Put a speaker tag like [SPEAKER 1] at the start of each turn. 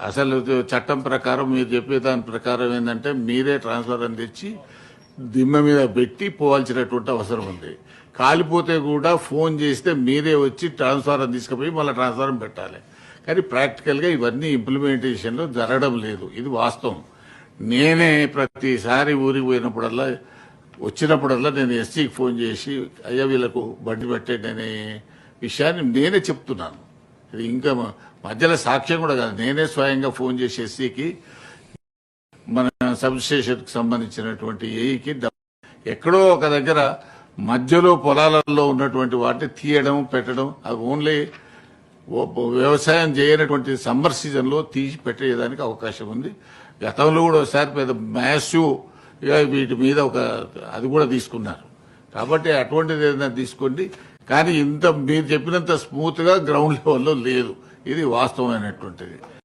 [SPEAKER 1] అసలు చట్టం ప్రకారం మీరు చెప్పే దాని ప్రకారం ఏంటంటే మీరే ట్రాన్స్ఫర్ అని తెచ్చి దిమ్మ మీద పెట్టి పోవాల్సినటువంటి అవసరం ఉంది. కాలిపోతే కూడా ఫోన్ చేస్తే మీరే వచ్చి ట్రాన్స్ఫారం తీసుకుపోయి మళ్ళీ ట్రాన్స్ఫారం పెట్టాలి. కానీ ప్రాక్టికల్గా ఇవన్నీ ఇంప్లిమెంటేషన్లో జరగడం లేదు. ఇది వాస్తవం. నేనే ప్రతిసారి ఊరికి పోయినప్పుడల్లా వచ్చినప్పుడల్లా నేను ఎస్సీకి ఫోన్ చేసి అయ్యా వీళ్ళకు బండి పెట్టండి అనే విషయాన్ని నేనే చెప్తున్నాను. ఇది ఇంకా మధ్యలో సాక్ష్యం కూడా కాదు. నేనే స్వయంగా ఫోన్ చేసి ఎస్సీకి మన సబ్ స్టేషన్కి సంబంధించినటువంటి ఏఈకి ఎక్కడో ఒక దగ్గర మధ్యలో పొలాలలో ఉన్నటువంటి వాటిని తీయడం పెట్టడం అది ఓన్లీ వ్యవసాయం చేయనటువంటి సమ్మర్ సీజన్లో తీసి పెట్టేదానికి అవకాశం ఉంది. గతంలో కూడా ఒకసారి పెద్ద మ్యాసివ్ వీటి మీద అది కూడా తీసుకున్నారు. కాబట్టి అటువంటిది ఏదైనా తీసుకోండి. కానీ ఇంత మీరు చెప్పినంత స్మూత్ గా గ్రౌండ్ లెవెల్లో లేదు. ఇది వాస్తవమైనటువంటిది.